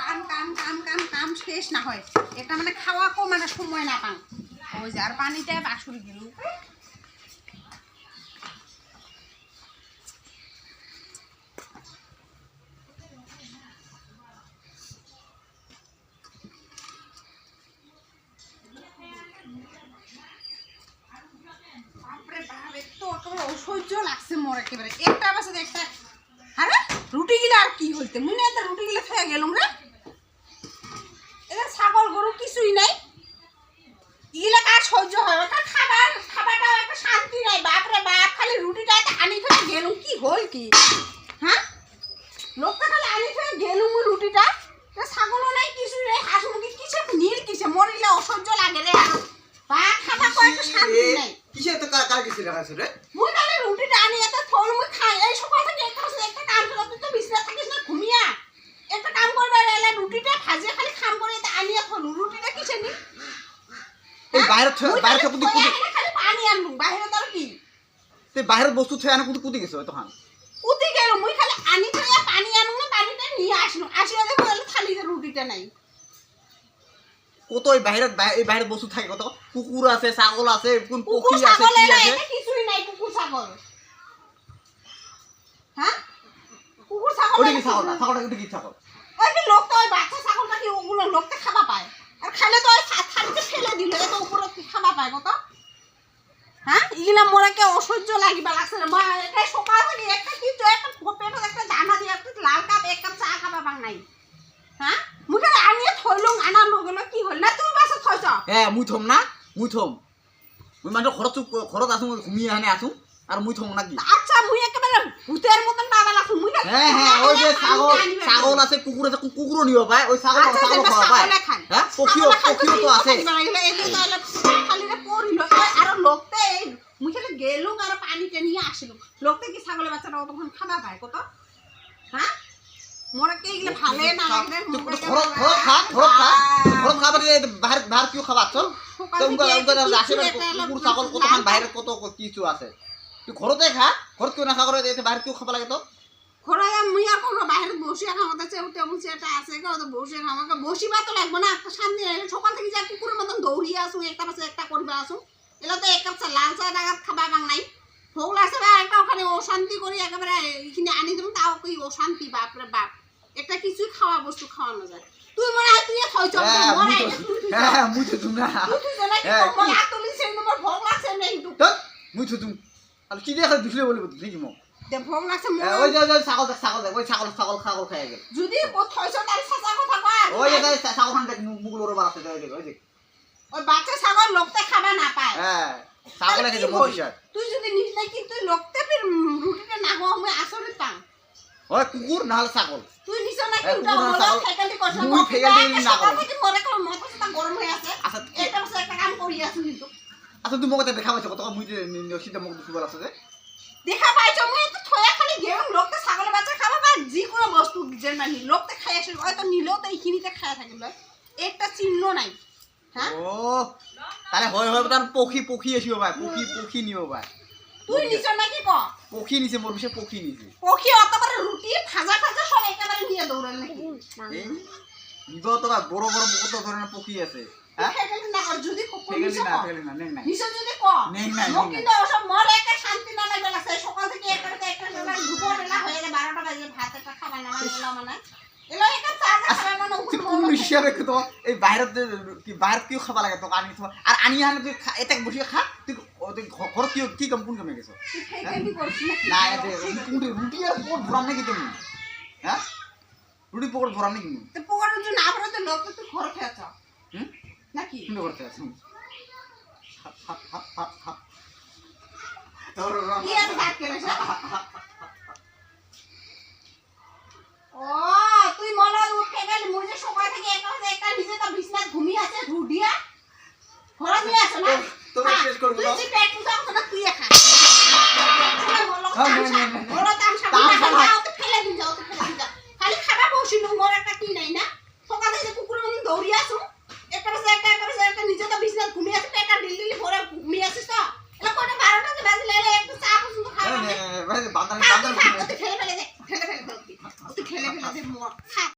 কাম কাম কাম কাম কাম শেষ না হয় এটা মানে খাওয়াকেও মানে সময় না পান ওই যে আর পানিটাই বাসুর গেল অসহ্য লাগছে মোর একেবারে একটা বাসে একটা আরে রুটি গিলা আর কি হইতে মুই না রুটি গিলা খেয়ে গেলুম রে এটা ছাগল গরু কিছুই নাই ইগুলা কার সহ্য হয় ওটা খাবারটা একটা শান্তি নাই বাপরে বাপ খালি রুটিটা আনি ফেলে গেলুম কি হল কি হ্যাঁ লোকটা খালি আনি ফেলে গেলুম রুটিটা ছাগলও নাই কিছুই নাই হাঁস মুরগি কিসে নীল কিসে মরিলে অসহ্য লাগে রে বা খাবার কয়েকটা শান্তি নাই কিসে তো কার কিছু দেখাছে রে মুই তাহলে রুটিটা আনি এত ফল মুই খাই এই সকাল থেকে একটা কাম করে তুই তো বিছনা থাকিস না ঘুমিয়া একটা কাম করবে এলে রুটিটা ভাজে খালি খাম করে এটা আনিয়া ফল রুটিটা কিসে নি এই বাইরে কুদি খালি পানি আনলু বাইরে তোর কি তুই বাইরের বস্তু থই আনা কুদি গেছ তখন কুদি গেল মুই খালি আনি ফেলে পানি আনু না পানিটা নিয়ে আসলু আসিয়া দেখো খালি রুটিটা নাই কত এই বাইরের বস্তু থাকে কত কুকুর আছে ছাগল আছে কোন পক্ষী আছে কি আছে এটা কিছুই নাই কুকুর ছাগল হ্যাঁ কুকুর ছাগল ওটা কি ছাগলটা ওটা কি ছাগল ওই যে লোকটা ওই বাচ্চা ছাগলটা কি ওগুলো লোকটা খাবা পায় আর খালে তো ওই থালিতে ফেলে দিল এটা উপরে কি খাবা পায় কত হ্যাঁ ইগুলা মোরাকে অসহ্য লাগিবা লাগছে রে মা এটা সকাল থেকে একটা কিছু একটা পেটে একটা দানা দিয়ে একটা লাল কাপ এক কাপ চা খাবা পাং নাই হ্যাঁ মুখে আনিয়ে থইলুম আনার লোকগুলো কি হল না তুই বাসে থইছ হ্যাঁ মুই থম মুই মানে খরচ আসু ঘুমিয়ে হানে আসু আর মুই থম নাকি আচ্ছা মুই একেবারে ভূতের মতন বাবা লাগছে মুই হ্যাঁ ওই যে ছাগল আছে কুকুর আছে কুকুরও নিব পায় ওই ছাগল খাওয়া পায় হ্যাঁ পক্ষীও তো আছে খালি রে পড়িল আর লোকতে মুই খালি গেলুম আর পানিতে নিয়ে আসিলুম লোকতে কি ছাগলের বাচ্চাটা তখন খাবা পায় কত হ্যাঁ মোরা কে ইগলে ভালে না লাগে খরচ খাবার বাহির কিউ খাবার চল কুকুর ছাগল কতক্ষণ বাইরে কত কিছু আছে তুই ঘরতে খা ঘর কিউ না খা করে বাহির কিউ খাবা লাগে তো ঘরে মুই আর কোনো বাইরে বসে খাওয়াতে চাই টেবুল চেয়ারটা আছে কেউ তো বসে খাওয়াকে বসিবা তো লাগবে না একটা শান্তি সকাল থেকে যা কুকুরের মতন দৌড়িয়ে আসুন একটা পাশে একটা করবে আসুন এলা তো এক কাপ লাল চা ডাকাত খাবা বাং নাই ভোগ আছে বা একটা ওখানে অশান্তি করি একেবারে এখানে আনি দেবো তাও কি অশান্তি বাপরে বাপ একটা কিছুই খাওয়া বস্তু খাওয়ানো যায় তুই মনে হয় তুই খাইছ হ্যাঁ মুই তো তুমি না মনে আতলি সেই নম্বর ভোগ লাগছে না কিন্তু মুই তো তুমি আর কি দেখা দিছলে বলবো দেখি মো দে ভোগ লাগছে ওই যে ছাগল খায় গেল যদি কো খাইছ তার সাসা কথা কয় ওই যে ছাগল খান দেখ মুগুল ওর বাড়াতে ওই যে ওই বাচ্চা ছাগল লোকতে খাবা না পায় হ্যাঁ ছাগল খেতে মরিশার তুই যদি নিস না কিন্তু লোকতে ফির রুটিটা না হওয়া আমি আসলে পাং ওই কুকুর না হলে ছাগল তুই নিছ না কি উটা বলা ফেকালি করছ মুই ফেকালি না কর তুই মরে কর মাথাটা গরম হয়ে আছে আচ্ছা এটা হচ্ছে একটা কাম করি আছিস কিন্তু আচ্ছা তুই মগতে দেখা পাইছ কত মুই যে সিধা মুখ দুবার আছে যে দেখা পাইছ মুই তো থয়া খালি গেম লোকতে ছাগল বাচ্চা খাবা বা যে কোনো বস্তু যেন না লোকতে খাই আসে হয়তো নিলেও তো এইখিনিতে খায় থাকিল একটা চিহ্ন নাই হ্যাঁ ও তাহলে হয় তার পক্ষী আসিব ভাই পক্ষী নিব ভাই তুই নিছ নাকি ক পক্ষী নিছে মোর বিষয় পক্ষী নিছে পক্ষী অতবার রুটি ভাজা সব একেবারে নিয়ে দৌড়াল নাকি নিব তো বড় কত ধরনের পক্ষী আছে হ্যাঁ ফেকালি না আর যদি কো ফেকালি না নেই নাই নিছ যদি ক নেই নাই কিন্তু ওসব মরে একটা শান্তি না লাগবে না সকাল থেকে একটা দুপুরবেলা হয়ে গেল 12টা বাজে ভাত একটা খাবার না মানে এলো একটা চা খাবে মানে কোন হিসাবে তো এই বাইরে কি বাইরে কিউ খাবা লাগে তো আনি আর আনি আনি তুই এটা বসে খা তুই ঘর কি কোন কমে গেছো না রুটি আর পকড় ভরাম নাকি তুমি হ্যাঁ রুটি পকড় ভরাম নাকি তো পকড়ের জন্য আমরা তো লোক তো ঘর খেয়েছ নাকি কি করতে আছো ও তুই